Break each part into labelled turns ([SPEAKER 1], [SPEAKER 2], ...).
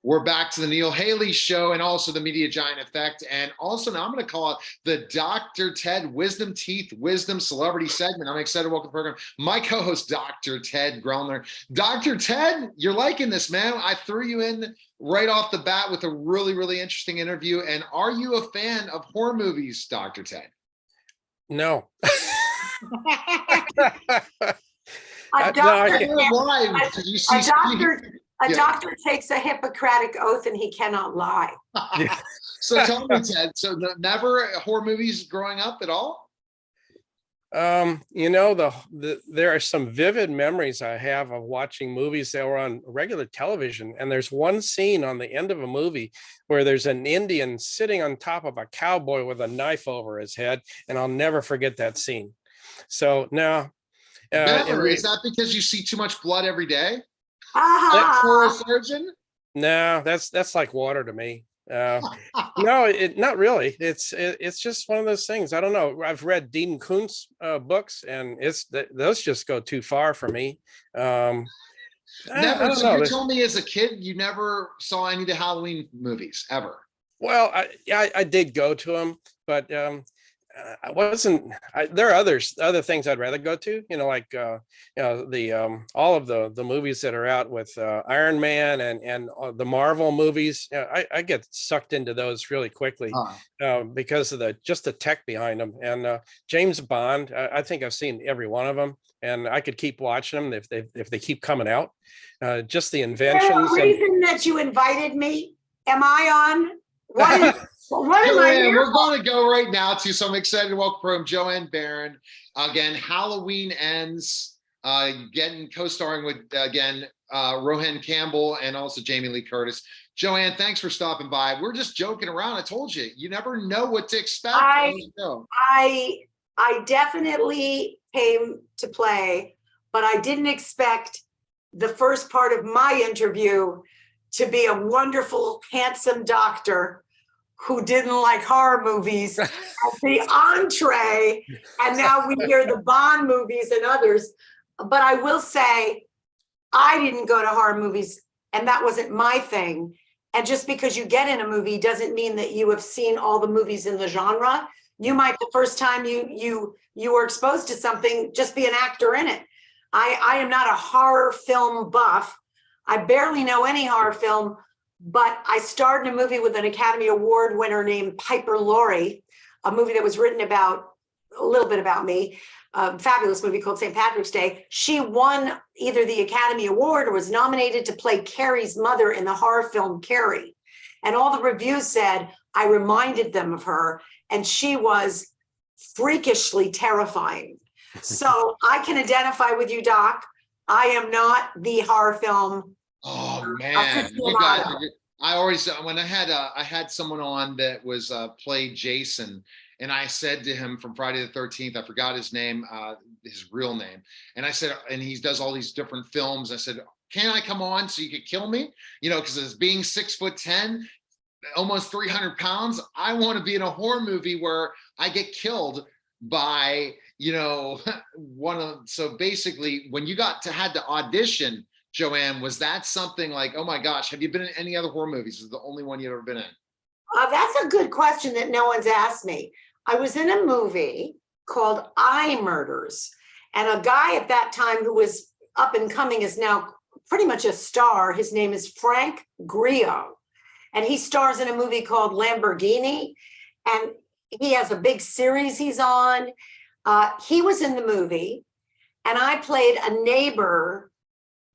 [SPEAKER 1] We're back to the Neil Haley Show and also the Media Giant Effect. And also now I'm going to call it the Dr. Ted Wisdom Teeth Wisdom Celebrity segment. I'm excited to welcome to the program my co-host, Dr. Ted Grellner. Dr. Ted, you're liking this, man. I threw you in right off the bat with a really, really interesting interview. And are you a fan of horror movies, Dr. Ted?
[SPEAKER 2] No.
[SPEAKER 3] A doctor takes a Hippocratic oath and he cannot lie.
[SPEAKER 1] So tell me, Ted, so never horror movies growing up at all?
[SPEAKER 2] You know, there are some vivid memories I have of watching movies that were on regular television. And there's one scene on the end of a movie where there's an Indian sitting on top of a cowboy with a knife over his head. And I'll never forget that scene. So now,
[SPEAKER 1] is that because you see too much blood every day?
[SPEAKER 3] For
[SPEAKER 1] a surgeon?
[SPEAKER 2] No, that's like water to me. No, not really. It's just one of those things. I don't know. I've read Dean Koontz books, and those just go too far for me.
[SPEAKER 1] Never. So you told me as a kid you never saw any of the Halloween movies ever.
[SPEAKER 2] Well, I did go to them, but I wasn't. There are other things I'd rather go to. You know, like all of the movies that are out with Iron Man and the Marvel movies. I get sucked into those really quickly because of the tech behind them. And James Bond, I think I've seen every one of them, and I could keep watching them if they keep coming out. Just the inventions.
[SPEAKER 3] The reason that you invited me, am I on? What am I here?
[SPEAKER 1] We're going to go right now to, so I'm excited to welcome from Joanne Baron. Again, Halloween Ends, co-starring with, again, Rohan Campbell and also Jamie Lee Curtis. Joanne, thanks for stopping by. We're just joking around. I told you, you never know what to expect.
[SPEAKER 3] I definitely came to play, but I didn't expect the first part of my interview to be a wonderful, handsome doctor who didn't like horror movies at the entree, and now we hear the Bond movies and others. But I will say, I didn't go to horror movies, and that wasn't my thing. And just because you get in a movie doesn't mean that you have seen all the movies in the genre. You might, the first time you were exposed to something, just be an actor in it. I am not a horror film buff. I barely know any horror film, but I starred in a movie with an Academy Award winner named Piper Laurie, a movie that was written about a little bit about me, a fabulous movie called St. Patrick's Day. She won either the Academy Award or was nominated to play Carrie's mother in the horror film Carrie. And all the reviews said, I reminded them of her, and she was freakishly terrifying. So I can identify with you, Doc. I am not the horror film.
[SPEAKER 1] Oh man, you guys! I always when I had someone on that was played Jason, and I said to him from Friday the 13th, I forgot his name, his real name, and I said, and he does all these different films. I said, can I come on so you could kill me? You know, because as being 6'10", almost 300 pounds, I want to be in a horror movie where I get killed by, you know, so basically when you had to audition, Joanne, was that something like, oh my gosh, have you been in any other horror movies? Is it the only one you've ever been in?
[SPEAKER 3] That's a good question that no one's asked me. I was in a movie called Eye Murders, and a guy at that time who was up and coming is now pretty much a star. His name is Frank Grillo, and he stars in a movie called Lamborghini, and he has a big series he's on. He was in the movie, and I played a neighbor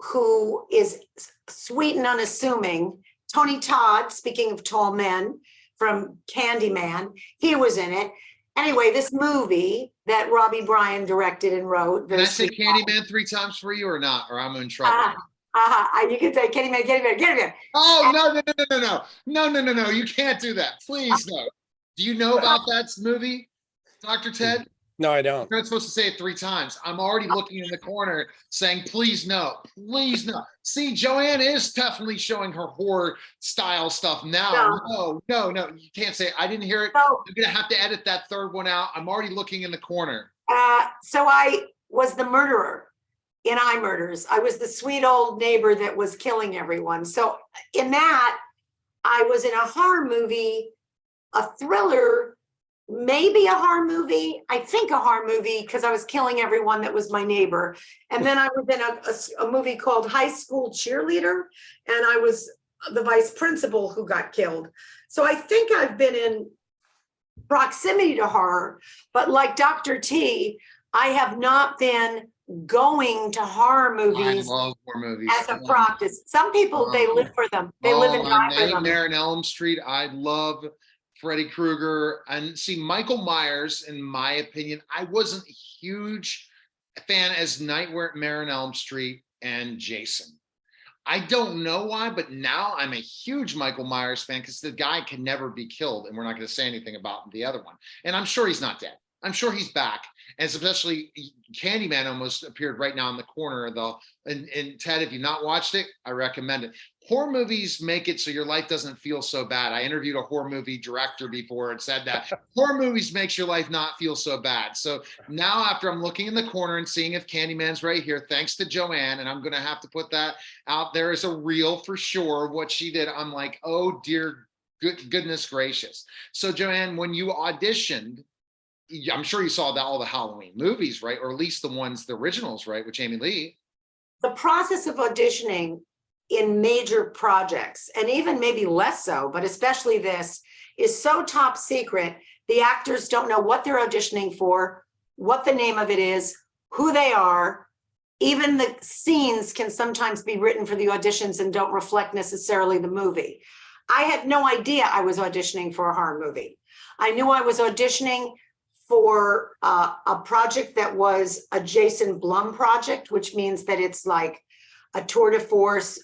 [SPEAKER 3] who is sweet and unassuming. Tony Todd, speaking of tall men, from Candyman, he was in it. Anyway, this movie that Robbie Bryan directed and wrote.
[SPEAKER 1] Can I say Candyman 3 times for you or not? Or I'm in trouble.
[SPEAKER 3] You can say Candyman.
[SPEAKER 1] Oh, no. You can't do that. Please, no. Do you know about that movie, Dr. Ted?
[SPEAKER 2] No, I don't.
[SPEAKER 1] You're not supposed to say it 3 times. I'm already looking in the corner saying, please no, please no. See, Joanne is definitely showing her horror style stuff now. No, you can't say it. I didn't hear it. No. I'm going to have to edit that third one out. I'm already looking in the corner.
[SPEAKER 3] So I was the murderer. in I Murders. I was the sweet old neighbor that was killing everyone. So in that, I was in a horror movie, a thriller, maybe a horror movie. I think a horror movie because I was killing everyone that was my neighbor. And then I was in a movie called High School Cheerleader, and I was the vice principal who got killed. So I think I've been in proximity to horror, but like Dr. T, I have not been going to horror
[SPEAKER 1] I
[SPEAKER 3] movies
[SPEAKER 1] love horror movies.
[SPEAKER 3] as a practice. Some people, they live for them. They live and die for them.
[SPEAKER 1] Nightmare on Elm Street. I love Freddy Krueger. And see, Michael Myers, in my opinion, I wasn't a huge fan as Nightmare on Elm Street and Jason. I don't know why, but now I'm a huge Michael Myers fan because the guy can never be killed, and we're not going to say anything about the other one. And I'm sure he's not dead. I'm sure he's back. And especially Candyman almost appeared right now in the corner of the, and Ted, if you've not watched it, I recommend it. Horror movies make it so your life doesn't feel so bad. I interviewed a horror movie director before and said that horror movies makes your life not feel so bad. So now after I'm looking in the corner and seeing if Candyman's right here, thanks to Joanne, and I'm going to have to put that out there as a reel for sure, what she did, I'm like, oh dear goodness gracious. So Joanne, when you auditioned, I'm sure you saw all the Halloween movies, right? Or at least the originals, right? With Jamie Lee.
[SPEAKER 3] The process of auditioning in major projects, and even maybe less so, but especially this, is so top secret. The actors don't know what they're auditioning for, what the name of it is, who they are. Even the scenes can sometimes be written for the auditions and don't reflect necessarily the movie. I had no idea I was auditioning for a horror movie. I knew I was auditioning for a project that was a Jason Blum project, which means that it's like a tour de force,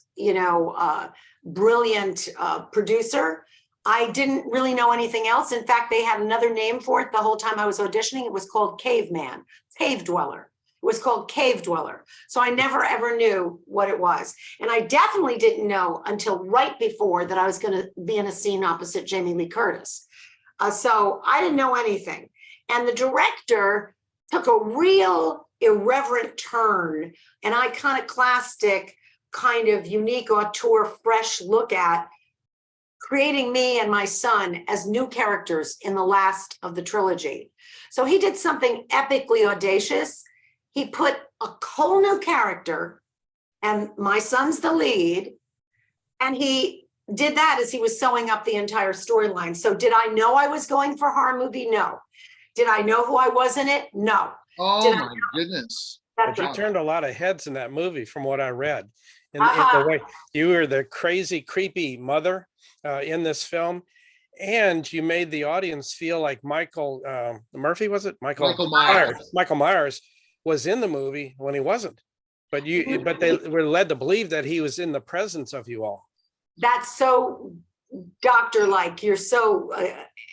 [SPEAKER 3] brilliant producer. I didn't really know anything else. In fact, they had another name for it the whole time I was auditioning. It was called Caveman, Cave Dweller. It was called Cave Dweller. So I never ever knew what it was. And I definitely didn't know until right before that I was going to be in a scene opposite Jamie Lee Curtis. So I didn't know anything. And the director took a real irreverent turn, an iconoclastic, kind of unique auteur, fresh look at creating me and my son as new characters in the last of the trilogy. So he did something epically audacious. He put a whole new character, and my son's the lead, and he did that as he was sewing up the entire storyline. So did I know I was going for a horror movie? No. Did I know who I was in it? No.
[SPEAKER 1] Oh my goodness.
[SPEAKER 2] But you turned a lot of heads in that movie from what I read. In the way you were the crazy, creepy mother in this film. And you made the audience feel like Michael Murphy, was it? Michael Myers. Michael Myers was in the movie when he wasn't. But they were led to believe that he was in the presence of you all.
[SPEAKER 3] That's so doctor-like. You're so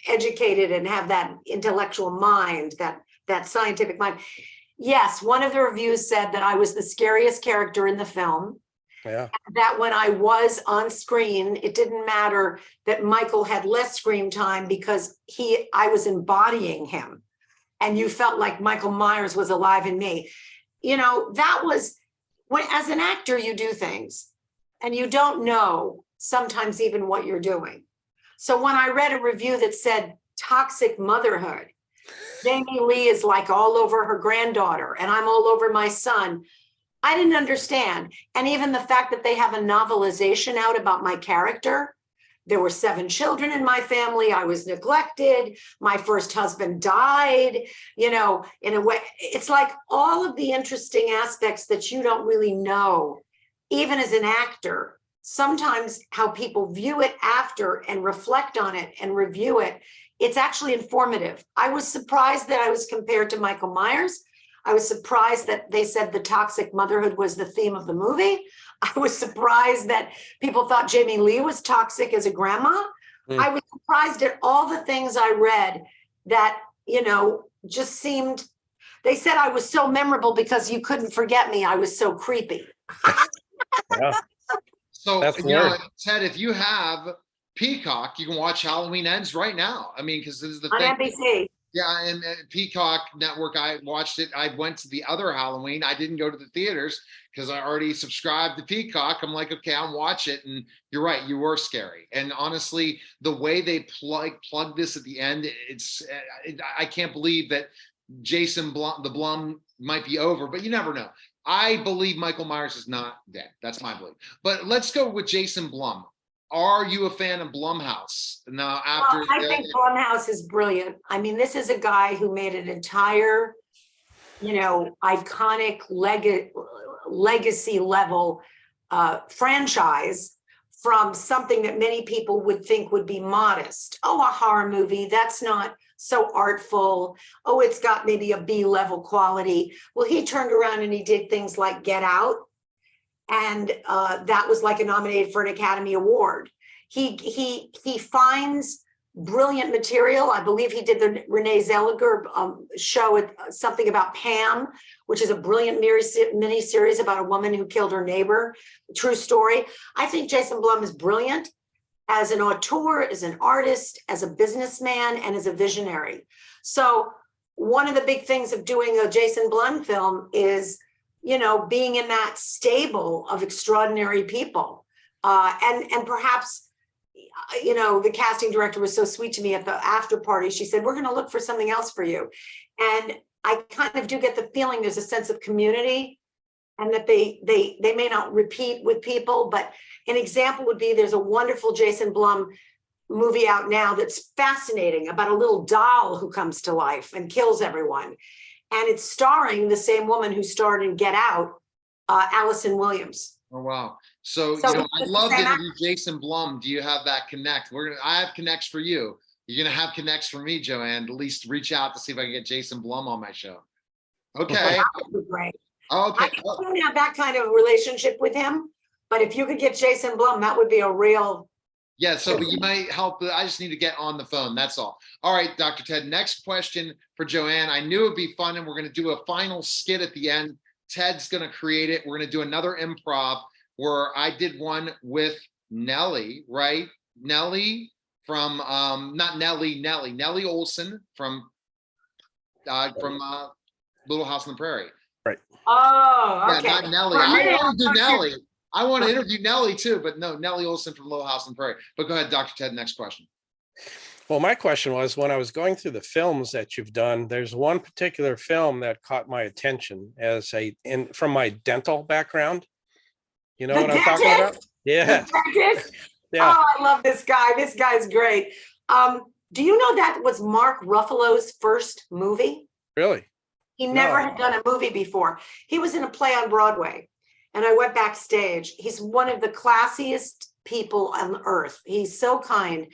[SPEAKER 3] educated and have that intellectual mind, that scientific mind. Yes, one of the reviews said that I was the scariest character in the film.
[SPEAKER 2] Yeah.
[SPEAKER 3] That when I was on screen, it didn't matter that Michael had less screen time because I was embodying him. And you felt like Michael Myers was alive in me. That was when, as an actor, you do things and you don't know sometimes even what you're doing. So when I read a review that said toxic motherhood, Jamie Lee is like all over her granddaughter and I'm all over my son, I didn't understand. And even the fact that they have a novelization out about my character, there were 7 children in my family. I was neglected. My first husband died, in a way. It's like all of the interesting aspects that you don't really know, even as an actor. Sometimes how people view it after and reflect on it and review it, it's actually informative. I was surprised that I was compared to Michael Myers. I was surprised that they said the toxic motherhood was the theme of the movie. I was surprised that people thought Jamie Lee was toxic as a grandma. I was surprised at all the things I read that, just seemed, they said I was so memorable because you couldn't forget me. I was so creepy.
[SPEAKER 2] Yeah.
[SPEAKER 1] So, Ted, if you have Peacock, you can watch Halloween Ends right now. I mean, because this is the
[SPEAKER 3] on
[SPEAKER 1] thing.
[SPEAKER 3] NBC.
[SPEAKER 1] Yeah, and Peacock Network, I watched it. I went to the other Halloween. I didn't go to the theaters because I already subscribed to Peacock. I'm like, okay, I'll watch it. And you're right, you were scary. And honestly, the way they plug this at the end, I can't believe that Jason Blum, the Blum might be over, but you never know. I believe Michael Myers is not dead. That's my belief. But let's go with Jason Blum. Are you a fan of Blumhouse? Now, after
[SPEAKER 3] Well, I think Blumhouse is brilliant. I mean, this is a guy who made an entire, iconic legacy level franchise from something that many people would think would be modest. Oh, a horror movie, that's not so artful. Oh, it's got maybe a B-level quality. Well, he turned around and he did things like Get Out. And that was like nominated for an Academy Award. He finds brilliant material. I believe he did the Renee Zellweger show, something about Pam, which is a brilliant mini series about a woman who killed her neighbor. True story. I think Jason Blum is brilliant as an auteur, as an artist, as a businessman, and as a visionary. So one of the big things of doing a Jason Blum film is being in that stable of extraordinary people. And perhaps, the casting director was so sweet to me at the after party. She said, we're going to look for something else for you. And I kind of do get the feeling there's a sense of community and that they may not repeat with people. But an example would be there's a wonderful Jason Blum movie out now that's fascinating about a little doll who comes to life and kills everyone. And it's starring the same woman who starred in Get Out, Allison Williams.
[SPEAKER 1] Oh, wow. So I'd love to interview Jason Blum. Do you have that connect? I have connects for you. You're going to have connects for me, Joanne. At least reach out to see if I can get Jason Blum on my show. Okay.
[SPEAKER 3] That would be great.
[SPEAKER 1] Okay.
[SPEAKER 3] I don't have that kind of relationship with him, but if you could get Jason Blum, that would be a real.
[SPEAKER 1] Yeah, but you might help. I just need to get on the phone. That's all. All right, Dr. Ted, next question for Joanne. I knew it'd be fun, and we're going to do a final skit at the end. Ted's going to create it. We're going to do another improv where I did one with Nellie, right? Nellie from, not Nellie Olson from Little House on the Prairie.
[SPEAKER 2] Right.
[SPEAKER 3] Oh, okay.
[SPEAKER 1] Yeah, not Nellie. I want to do Nellie. I want to interview Nellie too, but no, Nellie Olson from Little House on the Prairie. But go ahead, Dr. Ted, next question.
[SPEAKER 2] Well, my question was, when I was going through the films that you've done, there's one particular film that caught my attention from my dental background. You know what I'm talking about? Yeah.
[SPEAKER 3] Yeah. Oh, I love this guy. This guy's great. Do you know that was Mark Ruffalo's first movie?
[SPEAKER 2] Really?
[SPEAKER 3] He never had done a movie before. He was in a play on Broadway. And I went backstage. He's one of the classiest people on earth. He's so kind.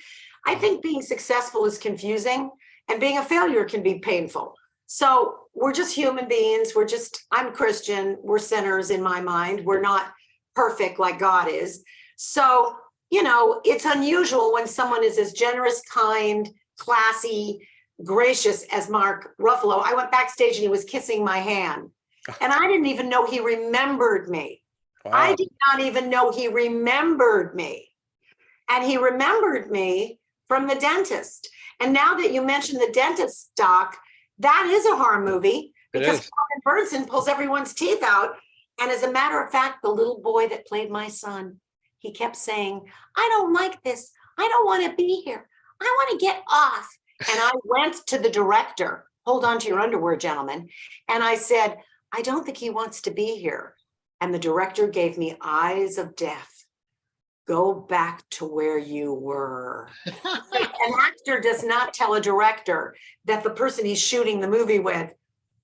[SPEAKER 3] I think being successful is confusing and being a failure can be painful. So we're just human beings. I'm Christian. We're sinners in my mind. We're not perfect like God is. So, it's unusual when someone is as generous, kind, classy, gracious as Mark Ruffalo. I went backstage and he was kissing my hand. And I didn't even know he remembered me. Wow. I did not even know he remembered me. And he remembered me from The Dentist. And now that you mentioned The Dentist, Doc, that is a horror movie because Robin Bernson pulls everyone's teeth out. And as a matter of fact, the little boy that played my son, he kept saying, I don't like this. I don't want to be here. I want to get off. And I went to the director, hold on to your underwear, gentlemen. And I said, I don't think he wants to be here. And the director gave me eyes of death. Go back to where you were. An actor does not tell a director that the person he's shooting the movie with,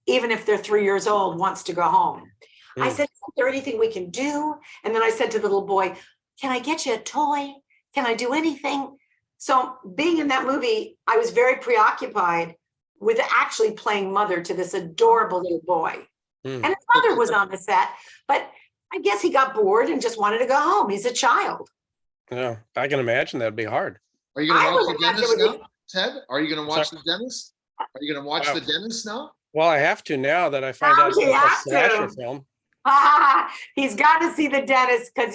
[SPEAKER 3] even if they're 3 years old, wants to go home. I said, is there anything we can do? And then I said to the little boy, can I get you a toy? Can I do anything? So being in that movie, I was very preoccupied with actually playing mother to this adorable little boy. And his mother was on the set, but I guess he got bored and just wanted to go home. He's a child.
[SPEAKER 2] Yeah, I can imagine that'd be hard.
[SPEAKER 1] Are you going to watch The Dentist now, Ted? Are you going to watch The Dentist? Are you going to watch The Dentist now?
[SPEAKER 2] Well, I have to now that I find out it's a slasher film.
[SPEAKER 3] He's got to see The Dentist because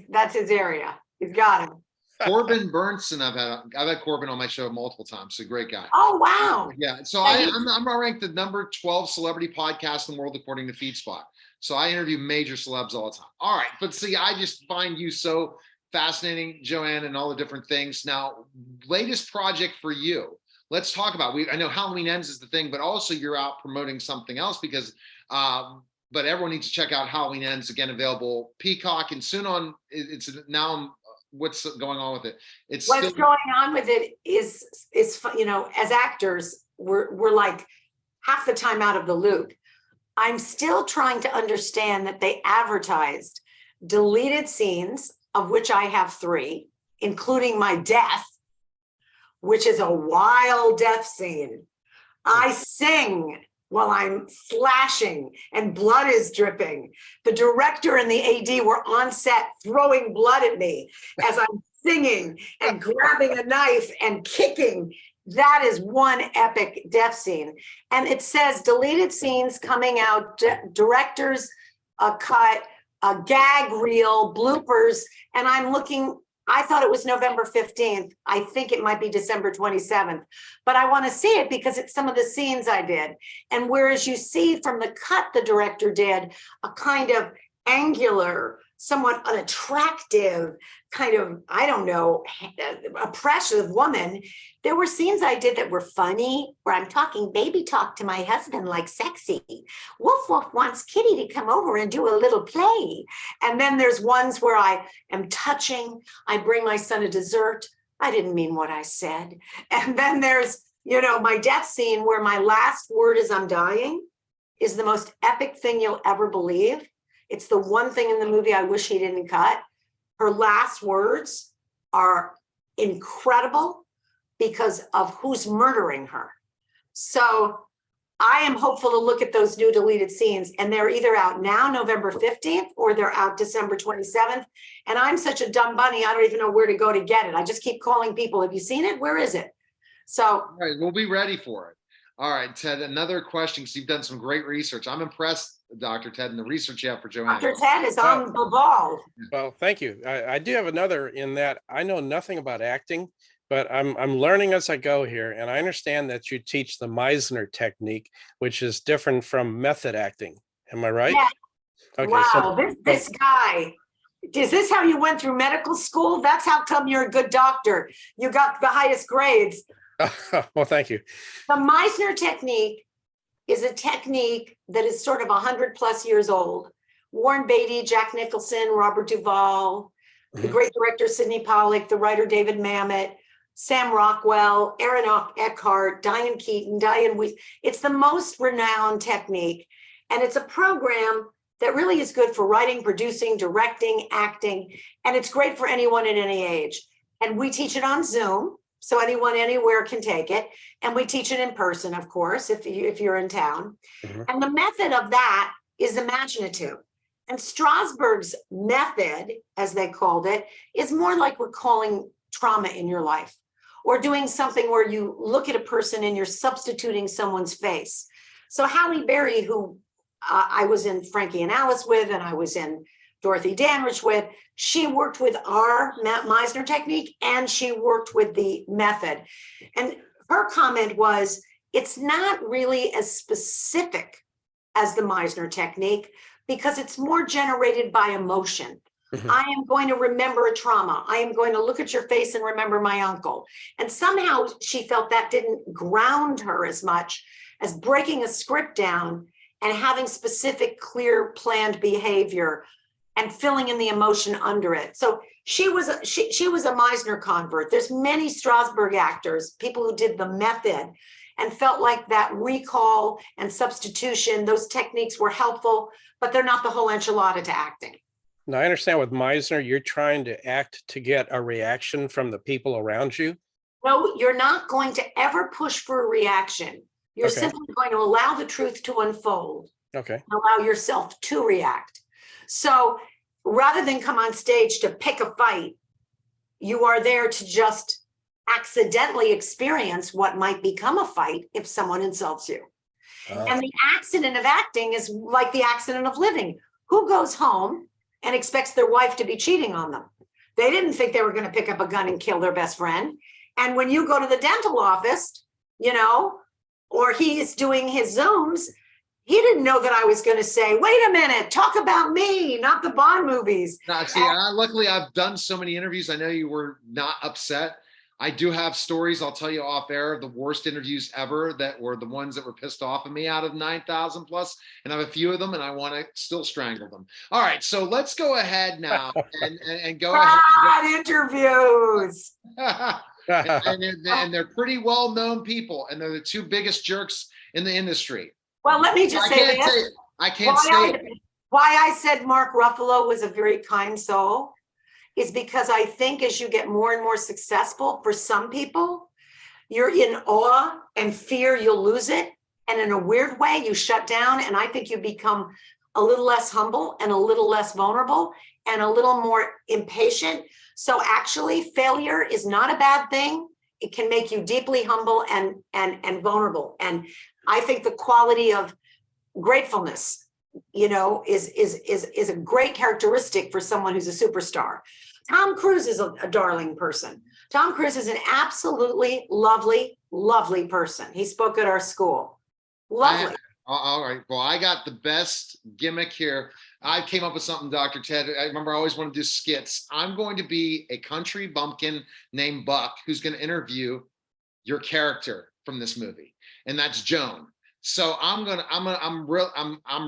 [SPEAKER 3] that's his area. He's got him.
[SPEAKER 1] Corbin Burnson, I've had Corbin on my show multiple times. He's a great guy.
[SPEAKER 3] Oh, wow.
[SPEAKER 1] Yeah. So
[SPEAKER 3] Yeah,
[SPEAKER 1] I'm ranked the number 12 celebrity podcast in the world according to FeedSpot. So I interview major celebs all the time. All right. But see, I just find you so fascinating, Joanne, and all the different things. Now, latest project for you. Let's talk about, I know Halloween Ends is the thing, but also you're out promoting something else because but everyone needs to check out Halloween Ends, again, available Peacock, and soon on, it's now, what's going on with it?
[SPEAKER 3] What's going on with it is, you know, as actors, we're like half the time out of the loop. I'm still trying to understand that they advertised deleted scenes, of which I have 3, including my death, which is a wild death scene. I sing while I'm slashing and blood is dripping. The director and the AD were on set throwing blood at me as I'm singing and grabbing a knife and kicking. That is one epic death scene. And it says deleted scenes coming out, director's cut, a gag reel, bloopers. And I'm looking, I thought it was November 15th. I think it might be December 27th, but I want to see it because it's some of the scenes I did. And whereas you see from the cut the director did a kind of angular, somewhat unattractive, kind of, I don't know, oppressive woman, there were scenes I did that were funny, where I'm talking baby talk to my husband like sexy. Woof Woof wants Kitty to come over and do a little play. And then there's ones where I am touching, I bring my son a dessert. I didn't mean what I said. And then there's, you know, my death scene where my last word as I'm dying is the most epic thing you'll ever believe. It's the one thing in the movie I wish he didn't cut. Her last words are incredible because of who's murdering her. So I am hopeful to look at those new deleted scenes, and they're either out now, November 15th, or they're out December 27th. And I'm such a dumb bunny, I don't even know where to go to get it. I just keep calling people. Have you seen it? Where is it? So
[SPEAKER 1] all right, we'll be ready for it. All right, Ted, another question, because you've done some great research. I'm impressed, Dr. Ted, and the research you have for Joanne.
[SPEAKER 3] Dr. Ted is on the ball.
[SPEAKER 2] Well, thank you. I do have another in that I know nothing about acting, but I'm learning as I go here. And I understand that you teach the Meisner technique, which is different from method acting. Am I right?
[SPEAKER 3] Yeah.
[SPEAKER 2] Okay,
[SPEAKER 3] wow, this guy, is this how you went through medical school? That's how come you're a good doctor. You got the highest grades.
[SPEAKER 2] Well, thank you.
[SPEAKER 3] The Meisner technique is a technique that is sort of 100+ years old. Warren Beatty, Jack Nicholson, Robert Duvall, the great director Sidney Pollack, the writer David Mamet, Sam Rockwell, Aaron Eckhart, Diane Keaton, Diane Weiss. It's the most renowned technique. And it's a program that really is good for writing, producing, directing, acting. And it's great for anyone at any age. And we teach it on Zoom. So anyone anywhere can take it. And we teach it in person, of course, if you're in town. And the method of that is imaginative. And Strasberg's method, as they called it, is more like recalling trauma in your life, or doing something where you look at a person and you're substituting someone's face. So Halle Berry, who I was in Frankie and Alice with, and I was in Dorothy Dandridge with, she worked with our Meisner technique, and she worked with the method. And her comment was, it's not really as specific as the Meisner technique because it's more generated by emotion. I am going to remember a trauma. I am going to look at your face and remember my uncle. And somehow she felt that didn't ground her as much as breaking a script down and having specific, clear, planned behavior and filling in the emotion under it. So she was a Meisner convert. There's many Strasberg actors, people who did the method and felt like that recall and substitution, those techniques were helpful, but they're not the whole enchilada to acting.
[SPEAKER 2] Now, I understand with Meisner, you're trying to act to get a reaction from the people around you.
[SPEAKER 3] No, you're not going to ever push for a reaction. You're simply going to allow the truth to unfold.
[SPEAKER 2] Okay.
[SPEAKER 3] Allow yourself to react. So rather than come on stage to pick a fight, you are there to just accidentally experience what might become a fight if someone insults you. And the accident of acting is like the accident of living. Who goes home and expects their wife to be cheating on them? They didn't think they were going to pick up a gun and kill their best friend. And when you go to the dental office, you know, or he's doing his Zooms, he didn't know that I was going to say, wait a minute, talk about me, not the Bond movies.
[SPEAKER 1] Now, see, luckily I've done so many interviews. I know you were not upset. I do have stories I'll tell you off air of the worst interviews ever that were the ones that were pissed off of me out of 9,000 plus. And I have a few of them and I want to still strangle them. All right. So let's go ahead now and go ahead.
[SPEAKER 3] Interviews.
[SPEAKER 1] and they're pretty well-known people. And they're the two biggest jerks in the industry.
[SPEAKER 3] Well, let me just say this.
[SPEAKER 1] I can't say it.
[SPEAKER 3] Why I said Mark Ruffalo was a very kind soul is because I think as you get more and more successful, for some people, you're in awe and fear you'll lose it. And in a weird way, you shut down. And I think you become a little less humble and a little less vulnerable and a little more impatient. So actually, failure is not a bad thing. It can make you deeply humble and vulnerable. And I think the quality of gratefulness, you know, is a great characteristic for someone who's a superstar. Tom Cruise is a darling person. Tom Cruise is an absolutely lovely, lovely person. He spoke at our school. Lovely.
[SPEAKER 1] All right. Well, I got the best gimmick here. I came up with something, Dr. Ted. I remember I always wanted to do skits. I'm going to be a country bumpkin named Buck who's going to interview your character from this movie, and that's Joan. So I'm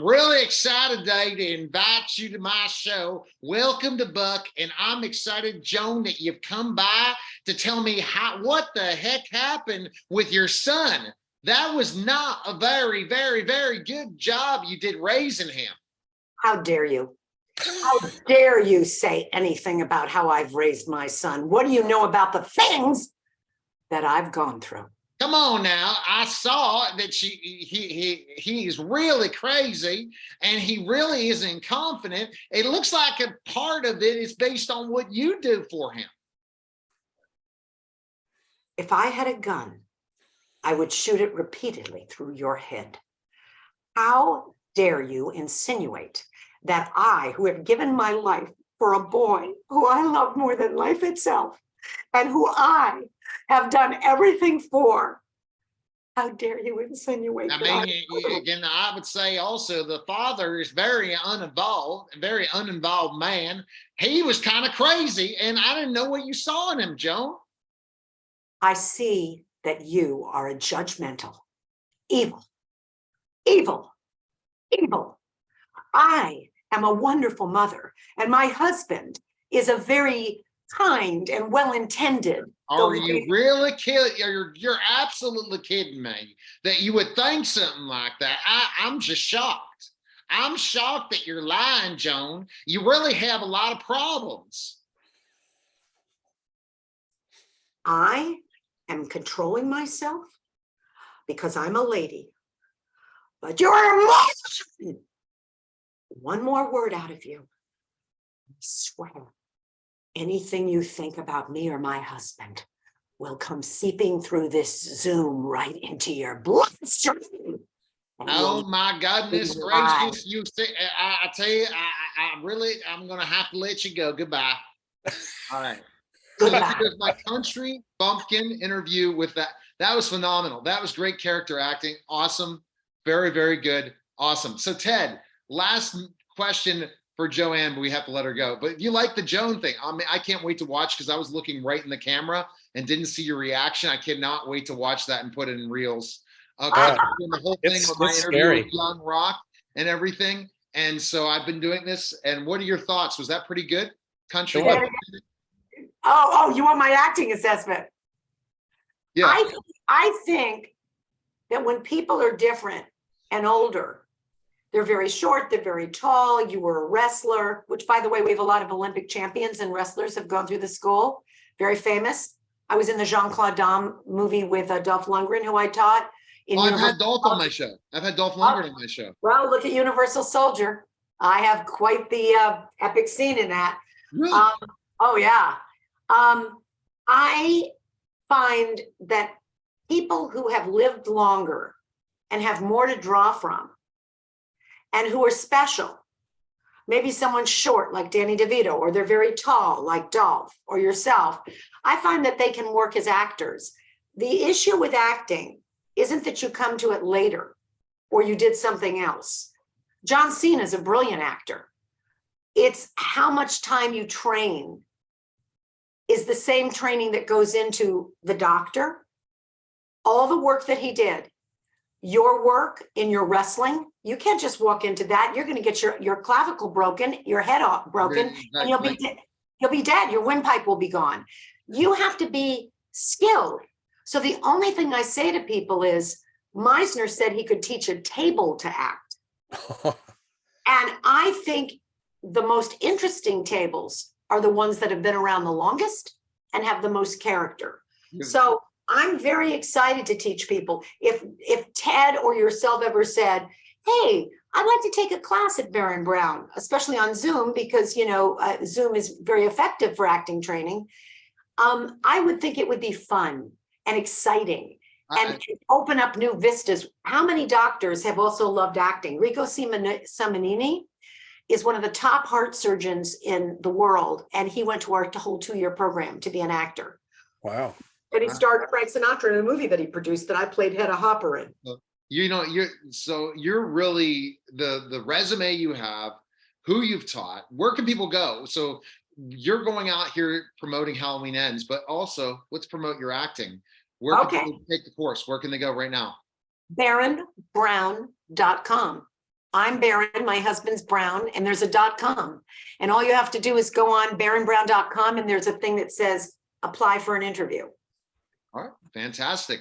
[SPEAKER 1] really excited today to invite you to my show. Welcome to Buck, and I'm excited, Joan, that you've come by to tell me what the heck happened with your son. That was not a very, very, very good job you did raising him.
[SPEAKER 3] How dare you? How dare you say anything about how I've raised my son? What do you know about the things that I've gone through?
[SPEAKER 1] Come on now. I saw that he's really crazy and he really isn't confident. It looks like a part of it is based on what you do for him.
[SPEAKER 3] If I had a gun, I would shoot it repeatedly through your head. How dare you insinuate that I, who have given my life for a boy who I love more than life itself, and who I have done everything for, how dare you insinuate that?
[SPEAKER 1] I mean, again, I would say also the father is very uninvolved man. He was kind of crazy, and I didn't know what you saw in him, Joan.
[SPEAKER 3] I see that you are a judgmental, evil. I am a wonderful mother, and my husband is a very kind and well-intended.
[SPEAKER 1] Are you really kidding? You're absolutely kidding me that you would think something like that. I'm just shocked. I'm shocked that you're lying, Joan. You really have a lot of problems.
[SPEAKER 3] I am controlling myself because I'm a lady, but you're a monster. One more word out of you. I swear, anything you think about me or my husband will come seeping through this Zoom right into your bloodstream.
[SPEAKER 1] Oh my goodness gracious! You say, I tell you, I'm gonna have to let you go. Goodbye. All right. So there's my country bumpkin interview with that. That was phenomenal. That was great character acting. Awesome. Very, very good. Awesome. So Ted, last question for Joanne, but we have to let her go. But you like the Joan thing. I mean, I can't wait to watch because I was looking right in the camera and didn't see your reaction. I cannot wait to watch that and put it in reels. Okay. The whole thing with my interview with Young Rock and everything. And so I've been doing this. And what are your thoughts? Was that pretty good? Country.
[SPEAKER 3] Oh, you want my acting assessment?
[SPEAKER 1] Yeah.
[SPEAKER 3] I think that when people are different and older, they're very short, they're very tall. You were a wrestler, which, by the way, we have a lot of Olympic champions and wrestlers have gone through the school. Very famous. I was in the Jean-Claude Damme movie with Dolph Lundgren, who I taught.
[SPEAKER 1] I've had Dolph on my show. I've had Dolph Lundgren on my show.
[SPEAKER 3] Well, look at Universal Soldier. I have quite the epic scene in that.
[SPEAKER 1] Really?
[SPEAKER 3] Oh, yeah. I find that people who have lived longer and have more to draw from and who are special Maybe someone's short like Danny DeVito, or they're very tall like Dolph or yourself. I find that they can work as actors. The issue with acting isn't that you come to it later or you did something else. John Cena is a brilliant actor. It's how much time you train is the same training that goes into the doctor. All the work that he did, your work in your wrestling, you can't just walk into that. You're going to get your clavicle broken, your head off broken, and you'll be dead. Your windpipe will be gone. You have to be skilled. So the only thing I say to people is, Meisner said he could teach a table to act. And I think the most interesting tables are the ones that have been around the longest and have the most character. So I'm very excited to teach people. If Ted or yourself ever said, hey, I'd like to take a class at Baron Brown, especially on Zoom, because Zoom is very effective for acting training. I would think it would be fun and exciting and open up new vistas. How many doctors have also loved acting? Rico Simonini is one of the top heart surgeons in the world, and he went to our whole 2-year program to be an actor.
[SPEAKER 2] Wow.
[SPEAKER 3] And he starred Frank Sinatra in a movie that he produced that I played Hedda Hopper in.
[SPEAKER 1] You're really the resume you have, who you've taught, where can people go? So you're going out here promoting Halloween Ends, but also let's promote your acting. Where can people take the course? Where can they go right now? BaronBrown.com. I'm Baron, my husband's Brown, and there's a .com. And all you have to do is go on BaronBrown.com, and there's a thing that says apply for an interview. All right, fantastic.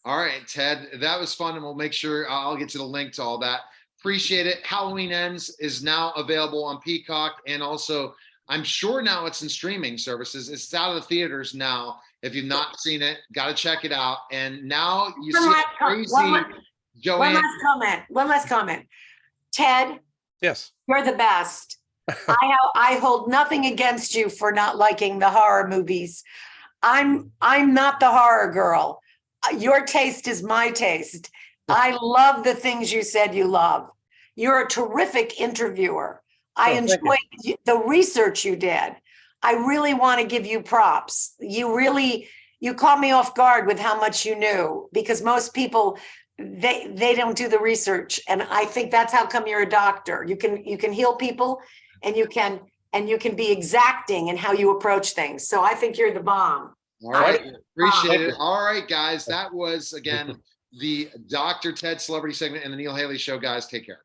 [SPEAKER 1] All right, Ted, that was fun, and we'll make sure I'll get you the link to all that. Appreciate it. Halloween Ends is now available on Peacock, and also I'm sure now it's in streaming services. It's out of the theaters now. If you've not seen it, got to check it out. And now you see crazy Joanne.
[SPEAKER 3] One last comment. Ted,
[SPEAKER 2] yes,
[SPEAKER 3] you're the best. I hold nothing against you for not liking the horror movies. I'm not the horror girl. Your taste is my taste. I love the things you said you love. You're a terrific interviewer. I enjoyed the research you did. I really want to give you props. You caught me off guard with how much you knew, because most people, they don't do the research. And I think that's how come you're a doctor. You can heal people, and you can be exacting in how you approach things. So I think you're the bomb.
[SPEAKER 1] All right. Appreciate it. All right, guys. That was, again, the Dr. Ted Celebrity segment and the Neil Haley Show. Guys, take care.